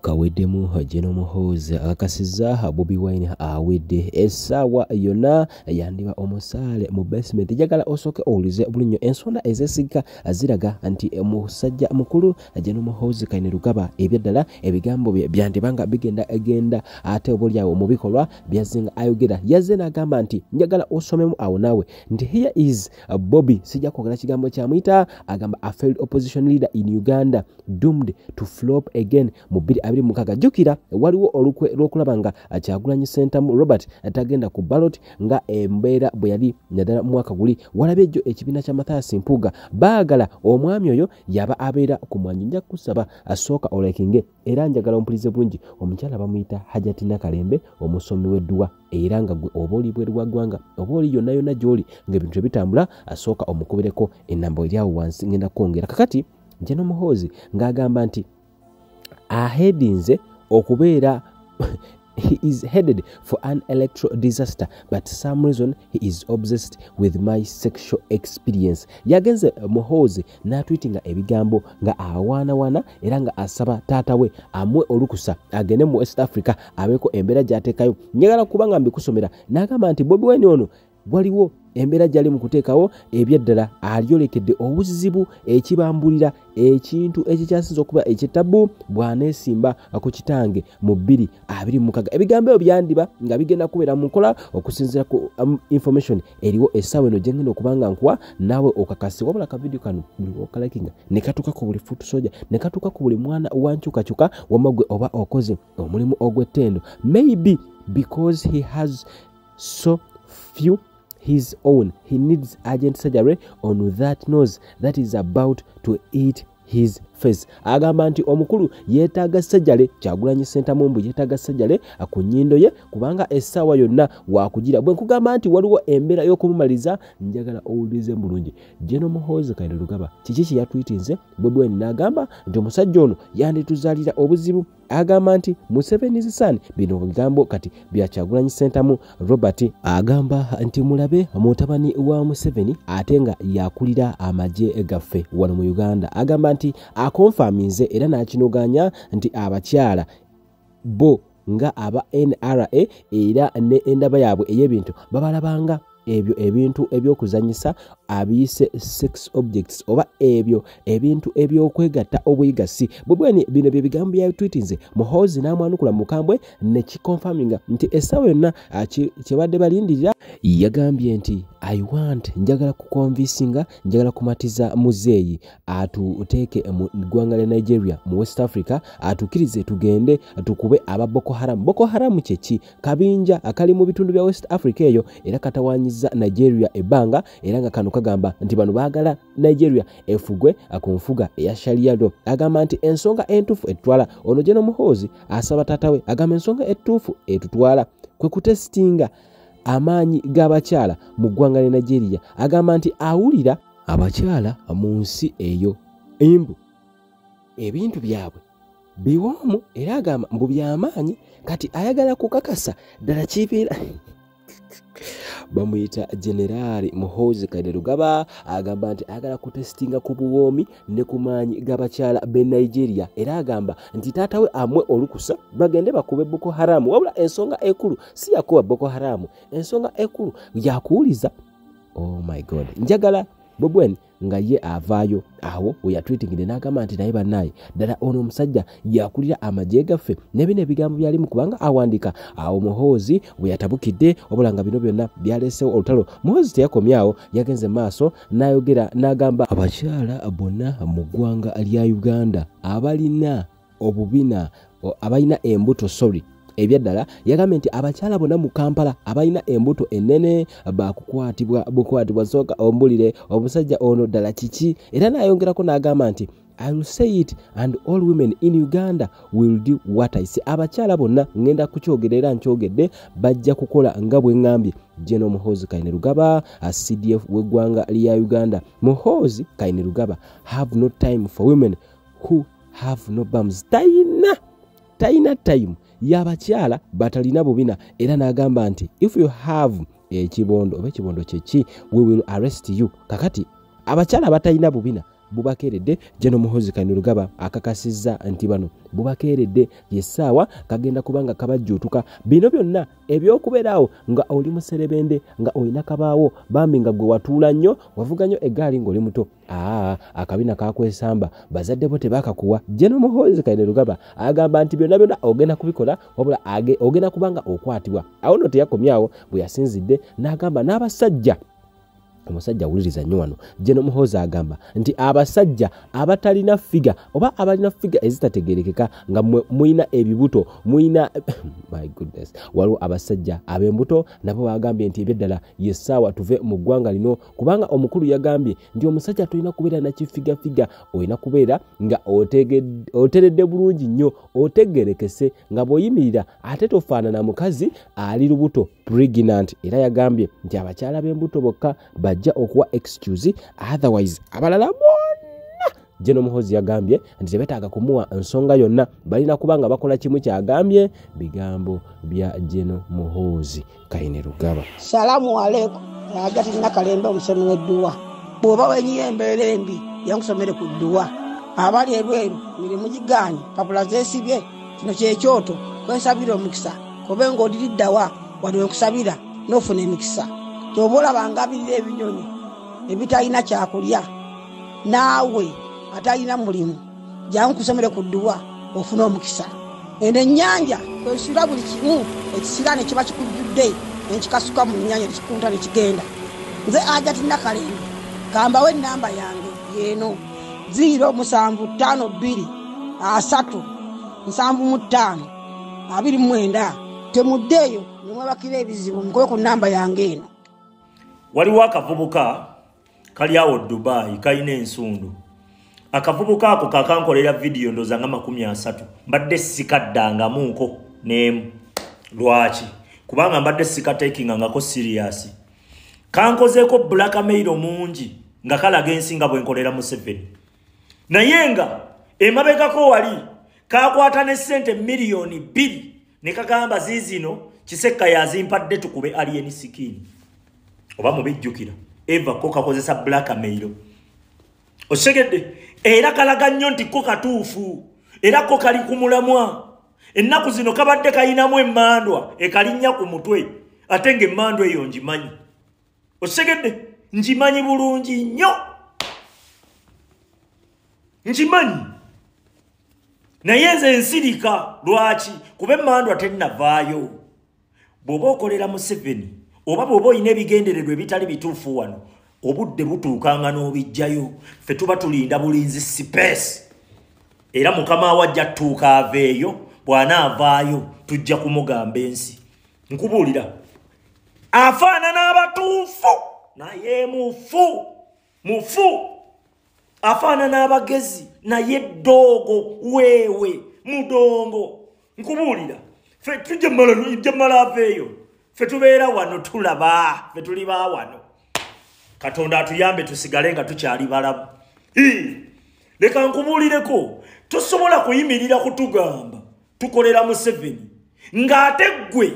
kaweddemu General Muhoozi akakasizza Bobi Wine awedde essaawa yonna yandiba omusaale mu basement. Njagala osooke owulize bulinyo ensonda ezeesigika ziraga nti omusajja mukulu General Muhoozi Kainerugaba ebyaddala ebigambo bye byandibanga bigenda ate obuliawo mu bikolwa byazinga ayogera. Yazze n'agamba nti njagala osomemu awo naawe nti here is Bobby sijja kwogera kigambo kyamuyita agamba a failed opposition leader in Uganda doomed to flop again mu 2026. Jjukira waliwo olukwe lw'okulaba nga Kyagulanyi Ssentamu Robert atagenda ku ballot nga embeera bwe yali naddala mwaka guli. Walabye jjo ekibiina kya Mathias Mpuuga baagala omwami oyo yaba abeera ku mwanyi. Nja kusaba asooka olekinge era njagala ompulize bulungi omukyala bamuyita Hajati Kalembe omusomi w'edduwa era nga gwe oba oli bweru bwa ggwanga oba oli yonna yonna gy'oli ng'ebintu ebitambula asooka omukubireko ennamba eryawo wansi ngenda kwongera. Kakati General Muhoozi ng'agamba nti ahedinze okubeera he is headed for an electoral disaster but some reason he is obsessed with my sexual experience. Yagenze Muhoozi n'atweetinga ebigambo nga awaanawaana era nga asaba taata we amwe olukusa agende mu West Africa abeeko embeera gy'ateekayo. Njagala kuba nga mbikusomera n'agamba nti Bobi Wine ono waliwo embeera gy'ali mu kuteekawo ebyaddala alyolekedde obuzibu ekibambulira ekintu ekikyasinza okuba ekyetabu bw'aneesimba ku kitange mu 2026. Ebigambo ebyo byandiba nga bigenda kubeera mu nkola okusinziira ku information eriwo essaawa eno gye ngenda okuba nga nkuwa naawe okakasi. Wabula akavidiyo kano buli okalakinga ne katuuka ku buli fuutu soja ne katuuka ku buli mwana wa nkyukakyuka wamagwe oba okoze omulimu ogw'ettendo maybe because he has so few his own. He needs urgent surgery on that nose that is about to eat his face. Agamba nti omukulu yeetaaga sajjale Kyagulanyi Ssentamu mbu yeetaaga sajjale ku nnyindo ye kubanga essaawa yonna waakugira. Bwe nkugamba nti waliwo embeera y'okumumaliza njagala owulize bulungi. General Muhoozi Kainerugaba kiki kye yatwitinze Bobi Wine n'agamba nti omusajja ono yandituzaalira obuzibu. Agamba nti Museveni's son bino bigambo kati bya Kyagulanyi Ssentamu Robert. Agamba nti mulabe mutabani wa Museveni ate nga yakulira amagye gaffe wano mu Uganda. Agamba nti akonfaminze era n'akinoganya nti abakyala bo nga aba NRA era ne endaba yaabwe ey'ebintu babalabanga ebyo ebintu ebyokuzanyisa abiyise sex objects oba ebyo ebintu ebyokwegatta obwegasi. Bwebweni bino bye bigambo bya tweetinze Muhoozi n'amwanukula mukambwe ne kikonfaminga nti essaawa yonna kyebadde balindirira. Yagambye nti I want njagala kukonvinsinga njagala kumatiza muzeeyi atuteeke mu ggwanga lya Nigeria mu West Africa atukirize tugende tukube aba Boko Haram. Boko Haram kyeki kabinja akali mu bitundu bya West Africa eyo era katawanyiza Nigeria ebbanga era nga kano kagamba nti bano baagala Nigeria efugwe ku nfuga eya Sharia law. Agamba nti ensonga entuufu etutwala ono General Muhoozi asaba taatawe agamba ensonga entuufu etutwala kwe kutesitinga amaanyi g'abakyala mu ggwanga lya Nigeria. Agamba nti awulira abakyala mu nsi eyo embu ebintu byabwe biwoomu era agamba mbu byamaanyi kati ayagala kukakasa ddala kibeera bamuyita General Muhoozi Kainerugaba. Agamba nti ayagala kutesitinga ku buwoomi ne ku maanyi g'abakyala b'e Nigeria era agamba nti taatawe amwe olukusa bagende bakube Boko Haram. Wabula ensonga ekulu si yakuba Boko Haram, ensonga ekulu yakuwuliza. Oh my God, njagala Bobi Wine nga ye avaayo awo we yatweetingire n'agamba nti naye bannaye ddala ono omusajja yakulira amagye gaffe ne bino ebigambo byalimu kubanga awandiika awo Muhoozi we yatabukidde. Wabula nga bino byonna byaleesewo olutalo. Muhoozi teyakomyawo yagenze maaso n'ayogera n'agamba abakyala bonna mu ggwanga lya Uganda abalina obubina abalina embuto ebyaddala. Yagambye nti abakyala bonna mu Kampala abalina embuto ennene bukwatibwa sooka ombulire omusajja ono ddala kiki. Era n'ayongerako n'agamba nti I will say it and all women in Uganda will do what I say. Abakyala bonna ngenda kukyogera era nkyogedde bajja kukola nga bwe ŋŋambye. General Muhoozi Kainerugaba CDF w'eggwanga lya Uganda. Muhoozi Kainerugaba have no time for women who have no bums. Taina time y'abakyala batalina bubina era n'agamba nti if you have ekibondo oba ekibondo kyeki we will arrest you. Kakati abakyala batalina bubina bubakeeredde. General Muhoozi Kainerugaba akakasizza nti bano bubakeeredde yessaawa kagenda kubanga kabajjuutuka. Bino byonna ebyokubeeraawo nga oli muserebende nga olina kabaawo bambi nga gwe watuula nnyo wavuga nnyo eggaali ng'oli muto akabina kakwesamba bazadde bo tebakakuwa. General Muhoozi Kainerugaba agamba nti byonna byonna ogenda kubikola wabula ogenda kubanga okwatibwa. Awo no teyakomyawo bwe yasinzidde n'agamba n'abasajja omusajja wuliriza nnyo wano. General Muhoozi agamba nti abasajja abatalina figa oba abalina figa ezitategerekeka nga muyina ebibuto muyina my goodness waliwo abasajja ab'embuto nabo bagambye nti ebyeddala yessaawa tuve mu ggwanga lino kubanga omukulu yagambye nti omusajja tolina kubeera na kifigafiga olina kubeera nga oteredde bulungi nnyo otegerekese nga bw'oyimirira ate tofaanana mukazi ali lubuto pregnant. Era yagambye nti abakyala b'embuto bokka bajja okuwa excuse otherwise abalala bonna. General Muhoozi yagambye nti tebetaaga kumuwa nsonga yonna balina kubanga bakola kimu kyagambye. Bigambo bya General Muhoozi Kainerugaba. Salamu alaikum agati nakalembe omusomi w'edduwa bw'oba wenyiye embeera embi yankusomere ku dduwa abali ebweru mirimu gigaanyi papula zeesibye kino kyekyoto kwesabira omukisa kobe ng'odiriddawa waliwe nkusabira n'ofuna emikisa. Ky'oba olabanga abirira ebinyonyi ebitalina kyakulya naawe atalina mulimu jankusomere ku dduwa ofuna omukisa. Eno ennyanja kwesula buli kimu ekisira ne kiba kikujjudde nekikasuka mu nnyanja nekikunta nekigenda. Nze Agati Nakalembe gambawo ennamba yange yeeno 052537529 temuddeeyo nemwebakira ebizibu mukobe ku nnamba yange eno. Waliwo akavubuka kali awo Dubai kalina ensundu. Akavubuka ako kakankolera video ndoza nga 30 mbadde sikaddangamuko n'emu. Lwaki? Kubanga mbadde sikatekinga ngako serious. Kankozeeko blackmail mungi nga kalaga ensinga bwenkolera Museveni. Naye nga emabegako wali kakwata ne sente milioni 2 ne kagamba zizino Kisekka yazimpadde tukube alien sikini. Oba mubijjukira Eva ko kakozesa blackmail. Osegedde era kalaga nnyo nti ko katuufu era ko kali kumulamwa. Ennaku zino kabadde kayinamu emmandwa ekalinnya ku mutwe ate ng'emmandwa eyo ngimanyi. Osegedde ngimanyi bulungi nnyo. Ngimanyi. Naye nze nsirika lwaki kuba emmandwa tennavaayo. Bw'oba okolera Museveni oba bw'oba olina ebigendererwa ebitali bituufu wano obudde butuukanga n'obijjayo ffe tuba tulinda bulinzi space. Era mukama wajja tuuka aveeyo bw'anaavaayo tujja kumugamba ensi. Nkubuulira afaanana abatuufu naye mufu afaanana abagezi naye ddoogo weewe mudongo. Nkubuulira ffe tujja mala aveeyo ffe tubeera wano tulaba ffe tuli ba wano. Katonda atuyambe tusigale nga tukyali balamu. Leka nkubuulireko tosobola kuyimirira kutugamba tukolera Museveni ng'ate ggwe